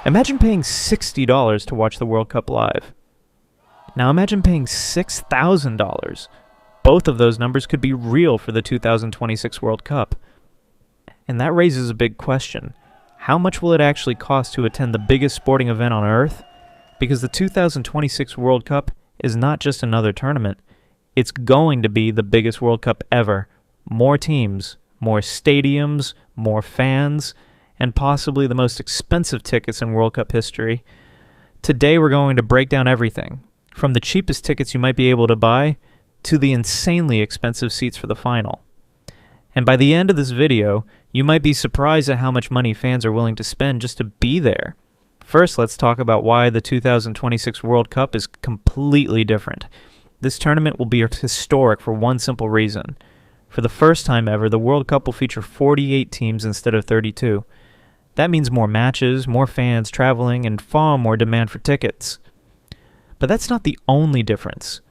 Imagine paying $60 to watch the World Cup live. Now imagine paying $6,000. Both of those numbers could be real for the 2026 World Cup. And that raises a big question. How much will it actually cost to attend the biggest sporting event on Earth? Because the 2026 World Cup is not just another tournament. It's going to be the biggest World Cup ever. More teams, more stadiums, more fans, and possibly the most expensive tickets in World Cup history. Today we're going to break down everything, from the cheapest tickets you might be able to buy to the insanely expensive seats for the final. And by the end of this video, you might be surprised at how much money fans are willing to spend just to be there. First, let's talk about why the 2026 World Cup is completely different. This tournament will be historic for one simple reason. For the first time ever, the World Cup will feature 48 teams instead of 32. That means more matches, more fans traveling, and far more demand for tickets. But that's not the only difference.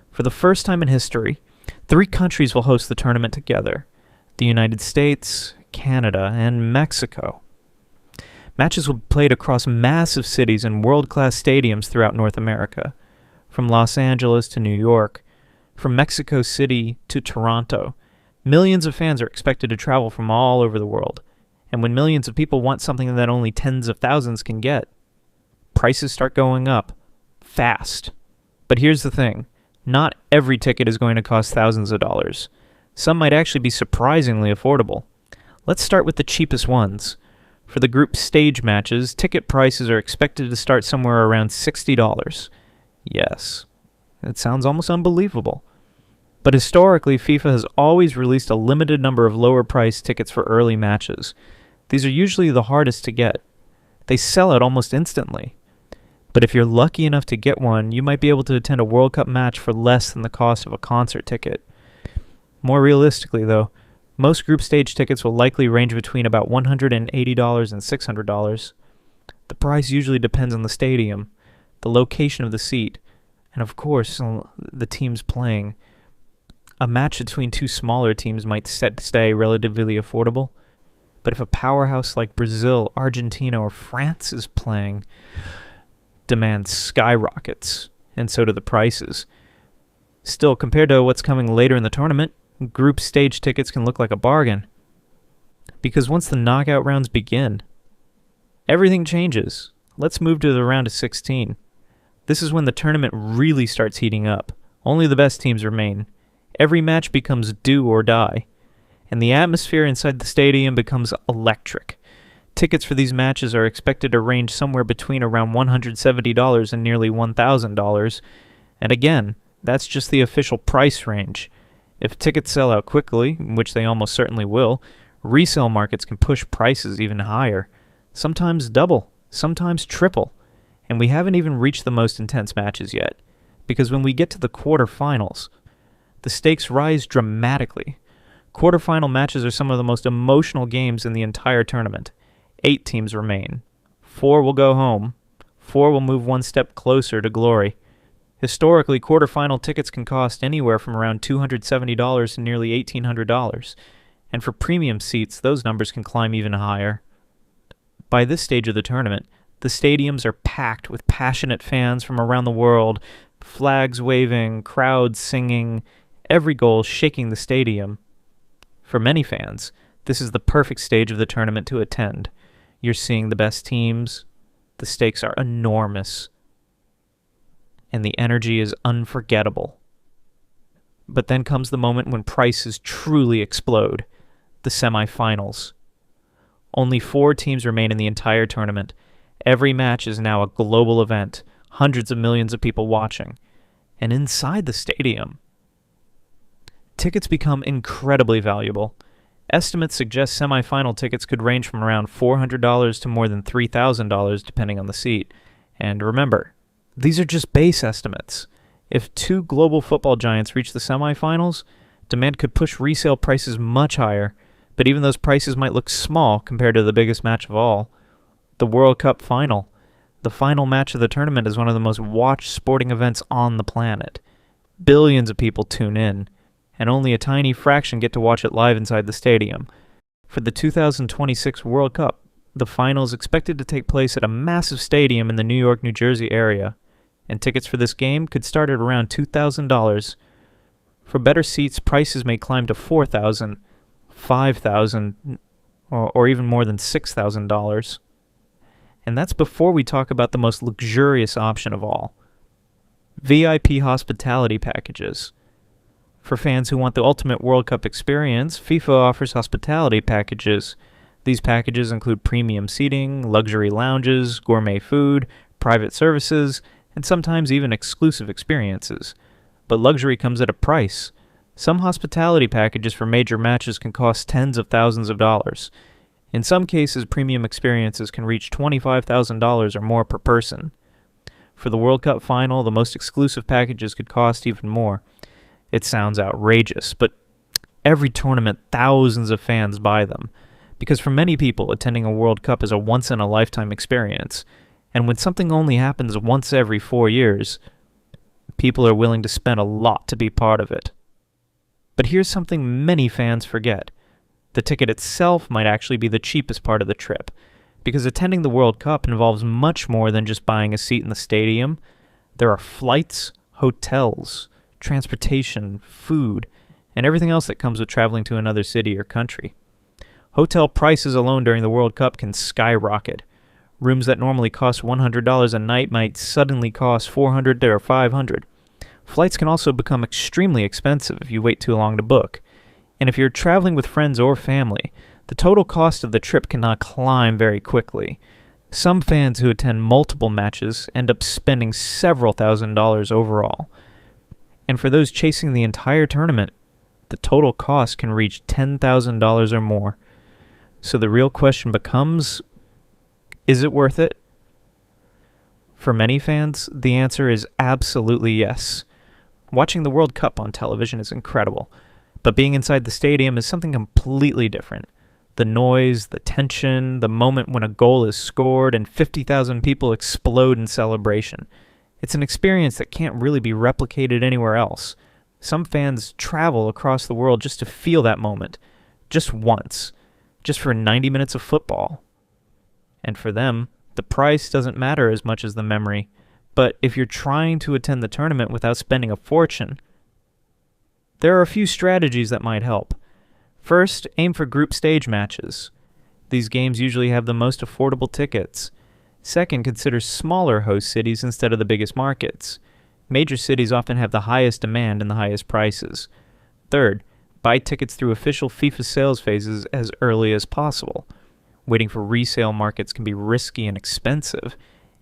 For the first time in history, 3 countries will host the tournament together: the United States, Canada, and Mexico. Matches will be played across massive cities and world-class stadiums throughout North America, from Los Angeles to New York, from Mexico City to Toronto. Millions of fans are expected to travel from all over the world, and when millions of people want something that only tens of thousands can get, prices start going up fast. But here's the thing. Not every ticket is going to cost thousands of dollars. Some might actually be surprisingly affordable. Let's start with the cheapest ones. For the group stage matches, ticket prices are expected to start somewhere around $60. Yes, it sounds almost unbelievable. But historically, FIFA has always released a limited number of lower-priced tickets for early matches. These are usually the hardest to get. They sell out almost instantly. But if you're lucky enough to get one, you might be able to attend a World Cup match for less than the cost of a concert ticket. More realistically, though, most group stage tickets will likely range between about $180 and $600. The price usually depends on the stadium, the location of the seat, and of course, the teams playing. A match between 2 smaller teams might stay relatively affordable, but if a powerhouse like Brazil, Argentina, or France is playing, demand skyrockets, and so do the prices. Still, compared to what's coming later in the tournament, group stage tickets can look like a bargain. Because once the knockout rounds begin, everything changes. Let's move to the round of 16. This is when the tournament really starts heating up. Only the best teams remain. Every match becomes do or die, and the atmosphere inside the stadium becomes electric. Tickets for these matches are expected to range somewhere between around $170 and nearly $1,000, and again, that's just the official price range. If tickets sell out quickly, which they almost certainly will, resale markets can push prices even higher, sometimes double, sometimes triple, and we haven't even reached the most intense matches yet, because when we get to the quarterfinals, the stakes rise dramatically. Quarterfinal matches are some of the most emotional games in the entire tournament. 8 teams remain. 4 will go home. 4 will move one step closer to glory. Historically, quarterfinal tickets can cost anywhere from around $270 to nearly $1,800, and for premium seats, those numbers can climb even higher. By this stage of the tournament, the stadiums are packed with passionate fans from around the world, flags waving, crowds singing, every goal shaking the stadium. For many fans, this is the perfect stage of the tournament to attend. You're seeing the best teams, the stakes are enormous, and the energy is unforgettable. But then comes the moment when prices truly explode, the semifinals. Only 4 teams remain in the entire tournament. Every match is now a global event, hundreds of millions of people watching. And inside the stadium, tickets become incredibly valuable. Estimates suggest semifinal tickets could range from around $400 to more than $3,000 depending on the seat. And remember, these are just base estimates. If 2 global football giants reach the semifinals, demand could push resale prices much higher, but even those prices might look small compared to the biggest match of all, the World Cup final. The final match of the tournament is one of the most watched sporting events on the planet. Billions of people tune in, and only a tiny fraction get to watch it live inside the stadium. For the 2026 World Cup, The final is expected to take place at a massive stadium in the New York, New Jersey area, and tickets for this game could start at around $2,000. For better seats, prices may climb to $4,000, $5,000, or even more than $6,000. And that's before we talk about the most luxurious option of all, VIP hospitality packages. For fans who want the ultimate World Cup experience, FIFA offers hospitality packages. These packages include premium seating, luxury lounges, gourmet food, private services, and sometimes even exclusive experiences. But luxury comes at a price. Some hospitality packages for major matches can cost tens of thousands of dollars. In some cases, premium experiences can reach $25,000 or more per person. For the World Cup final, the most exclusive packages could cost even more. It sounds outrageous, but every tournament, thousands of fans buy them. Because for many people, attending a World Cup is a once-in-a-lifetime experience. And when something only happens once every 4 years, people are willing to spend a lot to be part of it. But here's something many fans forget. The ticket itself might actually be the cheapest part of the trip, because attending the World Cup involves much more than just buying a seat in the stadium. There are flights, hotels, transportation, food, and everything else that comes with traveling to another city or country. Hotel prices alone during the World Cup can skyrocket. Rooms that normally cost $100 a night might suddenly cost $400 or $500. Flights can also become extremely expensive if you wait too long to book. And if you're traveling with friends or family, the total cost of the trip cannot climb very quickly. Some fans who attend multiple matches end up spending several $1,000s overall. And for those chasing the entire tournament, the total cost can reach $10,000 or more. So the real question becomes, is it worth it? For many fans, the answer is absolutely yes. Watching the World Cup on television is incredible, but being inside the stadium is something completely different. The noise, the tension, the moment when a goal is scored and 50,000 people explode in celebration. It's an experience that can't really be replicated anywhere else. Some fans travel across the world just to feel that moment, just once, just for 90 minutes of football. And for them, the price doesn't matter as much as the memory. But if you're trying to attend the tournament without spending a fortune, there are a few strategies that might help. First, aim for group stage matches. These games usually have the most affordable tickets. Second, consider smaller host cities instead of the biggest markets. Major cities often have the highest demand and the highest prices. Third, buy tickets through official FIFA sales phases as early as possible. Waiting for resale markets can be risky and expensive.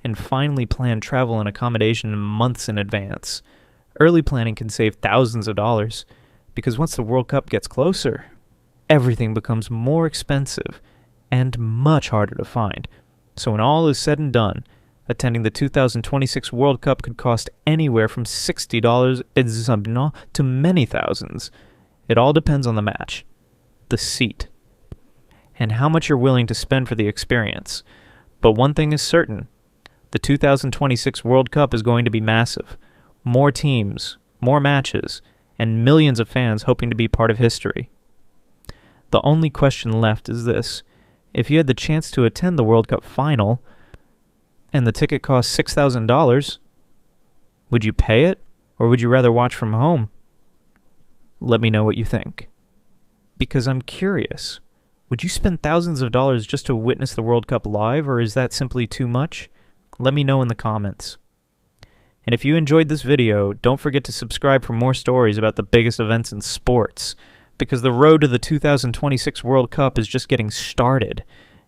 And finally, plan travel and accommodation months in advance. Early planning can save thousands of dollars, because once the World Cup gets closer, everything becomes more expensive and much harder to find. So when all is said and done, attending the 2026 World Cup could cost anywhere from $60 to many thousands. It all depends on the match, the seat, and how much you're willing to spend for the experience. But one thing is certain, the 2026 World Cup is going to be massive. More teams, more matches, and millions of fans hoping to be part of history. The only question left is this. If you had the chance to attend the World Cup final, and the ticket cost $6,000, would you pay it, or would you rather watch from home? Let me know what you think. Because I'm curious. Would you spend thousands of dollars just to witness the World Cup live, or is that simply too much? Let me know in the comments. And if you enjoyed this video, don't forget to subscribe for more stories about the biggest events in sports, because the road to the 2026 World Cup is just getting started,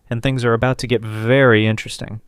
and things are about to get very interesting.